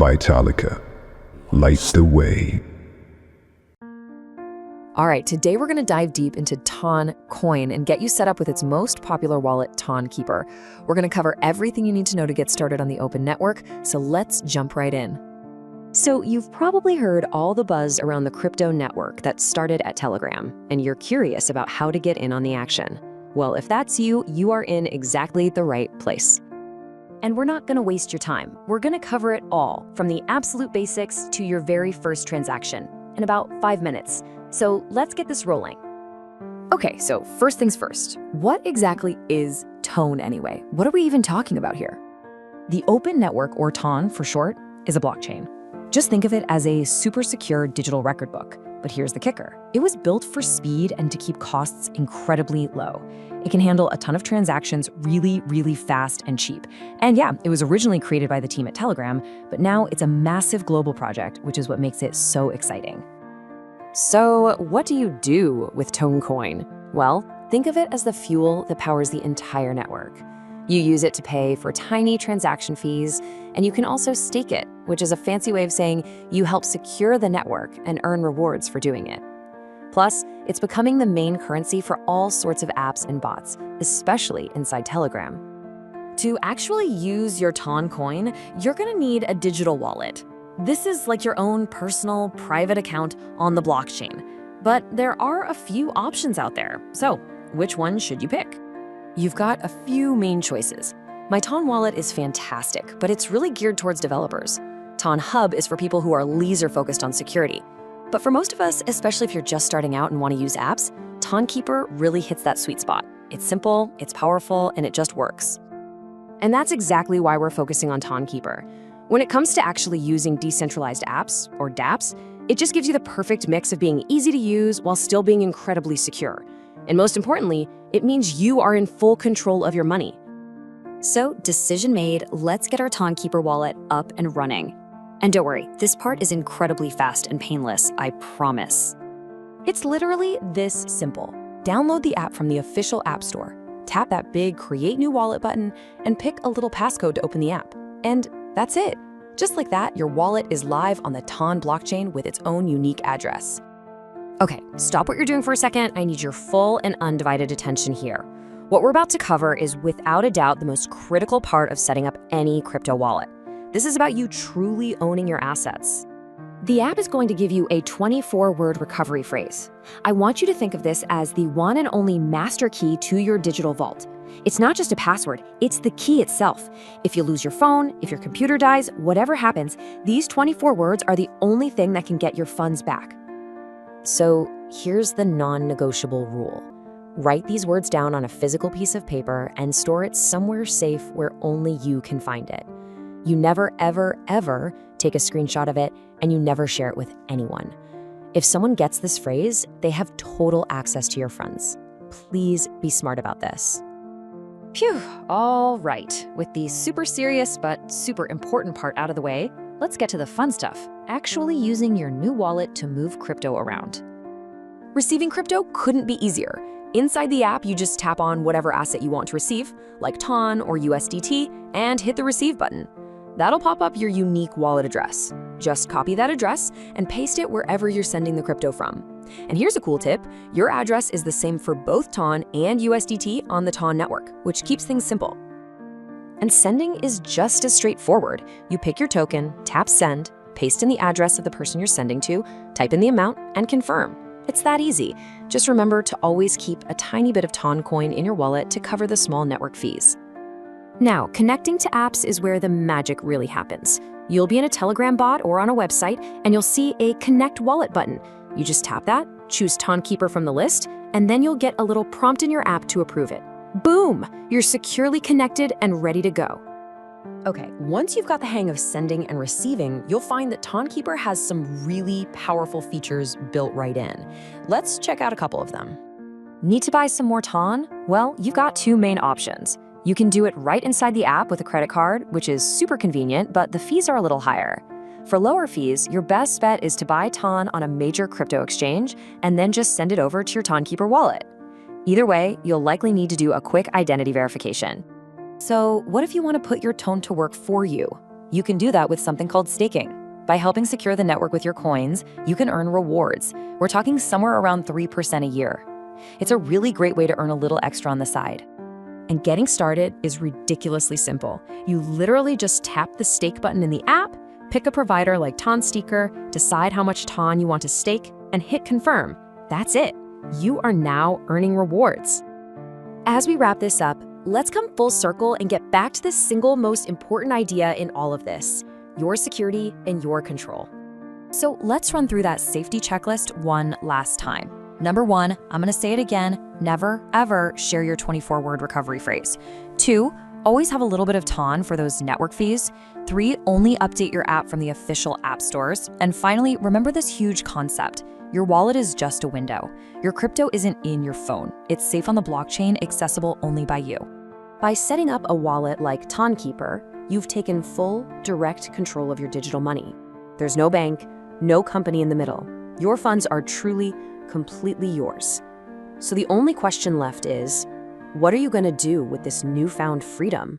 Vitalica. Light the way. All right, today we're going to dive deep into Toncoin and get you set up with its most popular wallet, Tonkeeper. We're going to cover everything you need to know to get started on the open network, so let's jump right in. So you've probably heard all the buzz around the crypto network that started at Telegram, and you're curious about how to get in on the action. Well, if that's you, you are in exactly the right place. And we're not going to waste your time. We're going to cover it all, from the absolute basics to your very first transaction, in about 5 minutes. So let's get this rolling. Okay, so first things first, what exactly is Tone anyway? What are we even talking about here? The open network, or TON for short, is a blockchain. Just think of it as a super secure digital record book. But here's the kicker. It was built for speed and to keep costs incredibly low. It can handle a ton of transactions really, really fast and cheap. And yeah, it was originally created by the team at Telegram, but now it's a massive global project, which is what makes it so exciting. So what do you do with Toncoin? Well, think of it as the fuel that powers the entire network. You use it to pay for tiny transaction fees, and you can also stake it, which is a fancy way of saying you help secure the network and earn rewards for doing it. Plus, it's becoming the main currency for all sorts of apps and bots, especially inside Telegram. To actually use your Toncoin, you're gonna need a digital wallet. This is like your own personal, private account on the blockchain. But there are a few options out there, so which one should you pick? You've got a few main choices. My Ton wallet is fantastic, but it's really geared towards developers. Ton Hub is for people who are laser-focused on security. But for most of us, especially if you're just starting out and want to use apps, Tonkeeper really hits that sweet spot. It's simple, it's powerful, and it just works. And that's exactly why we're focusing on Tonkeeper. When it comes to actually using decentralized apps, or dApps, it just gives you the perfect mix of being easy to use while still being incredibly secure. And most importantly, it means you are in full control of your money. So, decision made, let's get our Tonkeeper wallet up and running. And don't worry, this part is incredibly fast and painless, I promise. It's literally this simple. Download the app from the official App Store, tap that big Create New Wallet button, and pick a little passcode to open the app. And that's it. Just like that, your wallet is live on the Ton blockchain with its own unique address. Okay, stop what you're doing for a second. I need your full and undivided attention here. What we're about to cover is without a doubt the most critical part of setting up any crypto wallet. This is about you truly owning your assets. The app is going to give you a 24-word recovery phrase. I want you to think of this as the one and only master key to your digital vault. It's not just a password, it's the key itself. If you lose your phone, if your computer dies, whatever happens, these 24 words are the only thing that can get your funds back. So here's the non-negotiable rule. Write these words down on a physical piece of paper and store it somewhere safe where only you can find it. You never, ever, ever take a screenshot of it, and you never share it with anyone. If someone gets this phrase, they have total access to your funds. Please be smart about this. Phew, all right. With the super serious but super important part out of the way, let's get to the fun stuff, actually using your new wallet to move crypto around. Receiving crypto couldn't be easier. Inside the app, you just tap on whatever asset you want to receive, like TON or USDT, and hit the receive button. That'll pop up your unique wallet address. Just copy that address and paste it wherever you're sending the crypto from. And here's a cool tip. Your address is the same for both TON and USDT on the TON network, which keeps things simple. And sending is just as straightforward. You pick your token, tap send, paste in the address of the person you're sending to, type in the amount, and confirm. It's that easy. Just remember to always keep a tiny bit of Toncoin in your wallet to cover the small network fees. Now, connecting to apps is where the magic really happens. You'll be in a Telegram bot or on a website, and you'll see a Connect Wallet button. You just tap that, choose Tonkeeper from the list, and then you'll get a little prompt in your app to approve it. Boom! You're securely connected and ready to go. Okay, once you've got the hang of sending and receiving, you'll find that Tonkeeper has some really powerful features built right in. Let's check out a couple of them. Need to buy some more Ton? Well, you've got two main options. You can do it right inside the app with a credit card, which is super convenient, but the fees are a little higher. For lower fees, your best bet is to buy Ton on a major crypto exchange and then just send it over to your Tonkeeper wallet. Either way, you'll likely need to do a quick identity verification. So what if you want to put your Ton to work for you? You can do that with something called staking. By helping secure the network with your coins, you can earn rewards. We're talking somewhere around 3% a year. It's a really great way to earn a little extra on the side. And getting started is ridiculously simple. You literally just tap the stake button in the app, pick a provider like Tonkeeper, decide how much Ton you want to stake, and hit confirm. That's it. You are now earning rewards. As we wrap this up, let's come full circle and get back to the single most important idea in all of this: your security and your control. So let's run through that safety checklist one last time. Number 1, I'm gonna say it again, never, ever share your 24-word recovery phrase. 2, always have a little bit of Ton for those network fees. 3, only update your app from the official app stores. And finally, remember this huge concept. Your wallet is just a window. Your crypto isn't in your phone. It's safe on the blockchain, accessible only by you. By setting up a wallet like Tonkeeper, you've taken full, direct control of your digital money. There's no bank, no company in the middle. Your funds are truly, completely yours. So the only question left is, what are you going to do with this newfound freedom?